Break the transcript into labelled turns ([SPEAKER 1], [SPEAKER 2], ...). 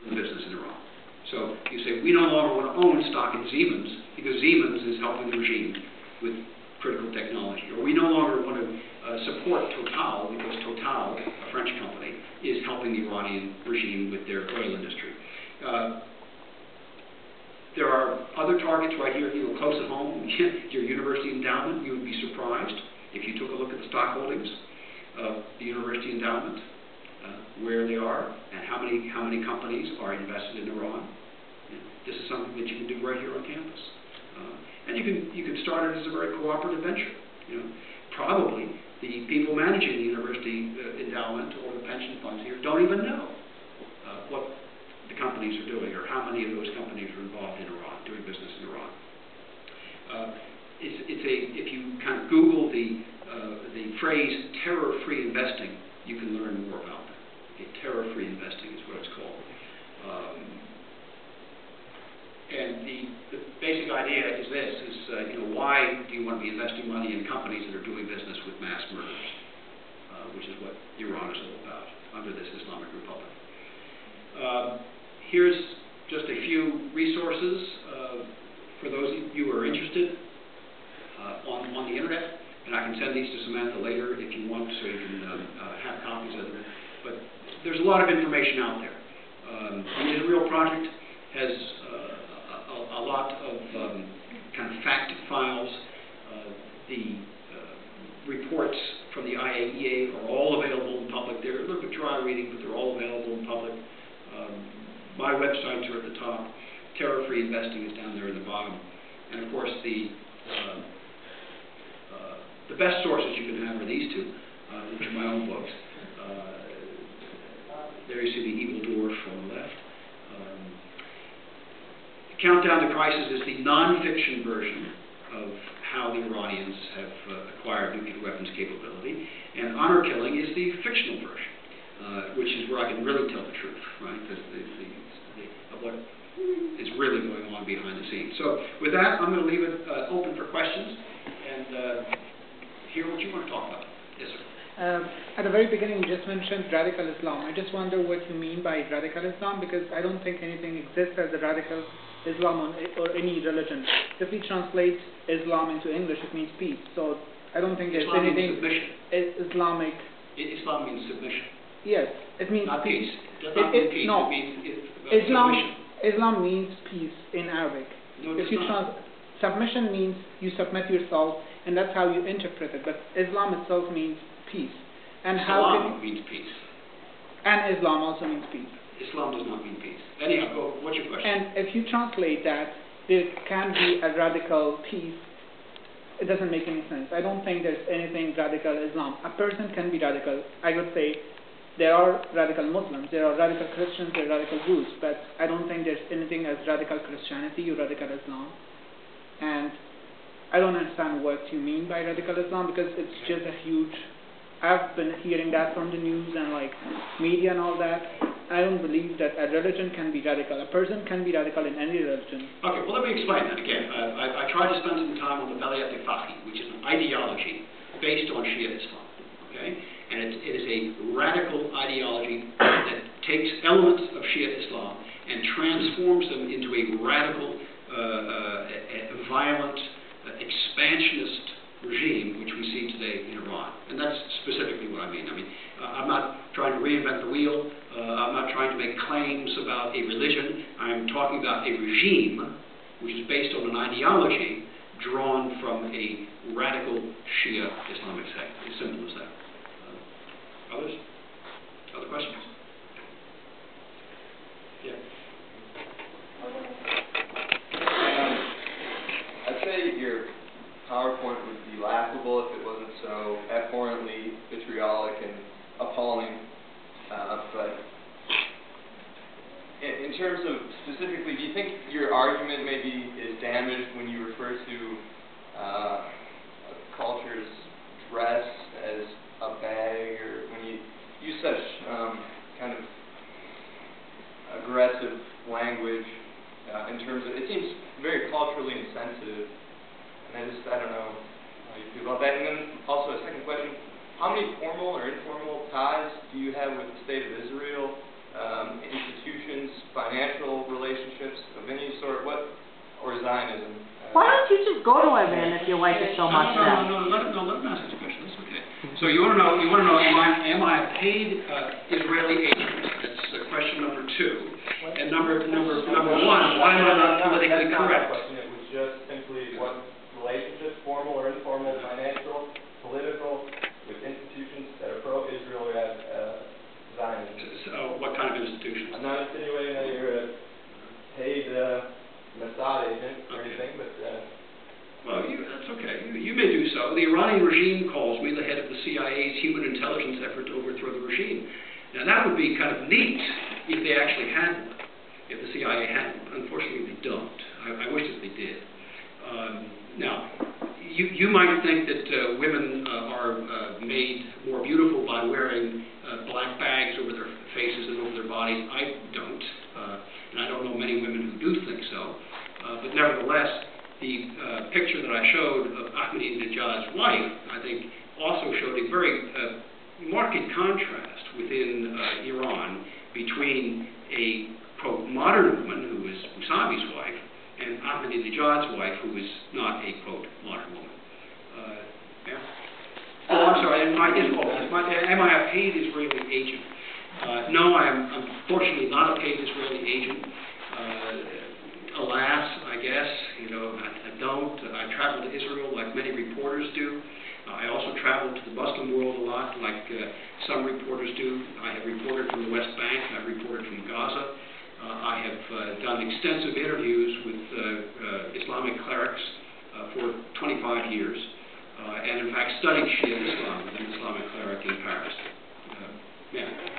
[SPEAKER 1] doing business in Iran. So you say, we no longer want to own stock in Siemens because Siemens is helping the regime with critical technology. Or we no longer want to support Total because Total, a French company, is helping the Iranian regime with their oil industry. There are other targets right here, close at home. Your university endowment, you would be surprised if you took a look at the stock holdings of the university endowment, where they are, and how many companies are invested in Iran. This is something that you can do right here on campus, and you can start it as a very cooperative venture. Probably the people managing the university endowment or the pension funds here don't even know what the companies are doing or how many of those companies are involved in Iran, doing business in Iran. If you kind of Google the phrase terror-free investing, you can learn more about that. Okay, terror-free investing is what it's called. And the basic idea is this, why do you want to be investing money in companies that are doing business with mass murders, which is what Iran is all about under this Islamic Republic. Here's just a few resources for those of you who are interested on the internet, and I can send these to Samantha later if you want, so you can have copies of them. But there's a lot of information out there. The Israel Project has a lot of kind of fact files. The reports from the IAEA are all available in public. They're a little bit dry reading, but they're all available in public. My websites are at the top. Terror-free investing is down there at the bottom. And of course, the best sources you can have are these two, which are my own books. There you see The Evil Dwarf on the left. Countdown to Crisis is the non-fiction version of how the Iranians have acquired nuclear weapons capability, and Honor Killing is the fictional version, which is where I can really tell the truth, right? Of what is really going on behind the scenes. So with that, I'm going to leave it open for questions and hear what you want to talk about. Yes, sir.
[SPEAKER 2] At the very beginning, you just mentioned radical Islam. I just wonder what you mean by radical Islam, because I don't think anything exists as a radical Islam or any religion. If we translate Islam into English, it means peace. So I don't think there's
[SPEAKER 1] Islam
[SPEAKER 2] anything
[SPEAKER 1] means submission.
[SPEAKER 2] Islamic.
[SPEAKER 1] Islam means submission.
[SPEAKER 2] Yes, it means
[SPEAKER 1] not
[SPEAKER 2] peace.
[SPEAKER 1] It does not mean peace.
[SPEAKER 2] No.
[SPEAKER 1] It means
[SPEAKER 2] Islam.
[SPEAKER 1] submission.
[SPEAKER 2] Islam means peace in Arabic.
[SPEAKER 1] No,
[SPEAKER 2] if you submission means you submit yourself, and that's how you interpret it. But Islam itself means peace. And
[SPEAKER 1] Islam means peace.
[SPEAKER 2] And Islam also means peace.
[SPEAKER 1] Islam does not mean peace. Anyhow, what's your question?
[SPEAKER 2] And if you translate that, there can be a radical peace. It doesn't make any sense. I don't think there's anything radical Islam. A person can be radical. I would say there are radical Muslims, there are radical Christians, there are radical Jews, but I don't think there's anything as radical Christianity or radical Islam. And I don't understand what you mean by radical Islam, because it's just a huge... I've been hearing that from the news and like media and all that. I don't believe that a religion can be radical. A person can be radical in any religion.
[SPEAKER 1] Okay, well let me explain that again. I tried to spend some time on the Velayat Fahi, which is an ideology based on Shia Islam. Okay, and it is a radical ideology that takes elements of Shia Islam and transforms them into a radical, violent, expansionist regime which we see today in Iran. And that's specifically what I mean. I'm not trying to reinvent the wheel. I'm not trying to make claims about a religion. I'm talking about a regime which is based on an ideology drawn from a radical Shia Islamic sect. As simple as that. Others? Other questions? Yeah.
[SPEAKER 3] I'd say your PowerPoint would be laughable if it wasn't so abhorrently vitriolic and appalling. But in terms of specifically, do you think your argument maybe is damaged when you refer to a culture's dress as a bag, or when you use such kind of aggressive language in terms of, it seems very culturally insensitive. And I don't know how you feel about that. And then also a second question, how many formal or informal ties do you have with the State of Israel, institutions, financial relationships of any sort? What, or Zionism?
[SPEAKER 4] Why don't you just go to Iran if you like it so much then?
[SPEAKER 1] No, let him ask this question. That's okay. So you want to know, am I a paid Israeli agent? That's question number 2. And number 1, why am I not politically correct?
[SPEAKER 3] It was just simply what relationships, formal or informal, financial, political, with institutions that are pro-Israel or Zionism.
[SPEAKER 1] So what kind of institutions?
[SPEAKER 3] I'm not insinuating that you're a paid Mossad agent or anything, but...
[SPEAKER 1] Well, that's okay. You may do so. The Iranian regime calls me the head of the CIA's human intelligence effort to overthrow the regime. Now, that would be kind of neat if they actually had one, if the CIA had one. Unfortunately, they don't. I wish that they did. Now, you might think that women are made more beautiful by wearing black bags over their faces and over their bodies. I don't. And I don't know many women who do think so. But nevertheless, the picture that I showed of Ahmadinejad's wife, I think, also showed a very marked contrast within Iran between a, quote, modern woman, who is Mousavi's wife, and Ahmadinejad's wife, who is not a, quote, modern woman. Yeah? Oh, I'm sorry, am I a paid Israeli agent? No, I am unfortunately not a paid Israeli agent. Alas, I guess, I don't. I travel to Israel like many reporters do. I also travel to the Muslim world a lot, like some reporters do. I have reported from the West Bank. I've reported from Gaza. I have done extensive interviews with Islamic clerics for 25 years, and in fact studied Shia Islam with an Islamic cleric in Paris. Yeah.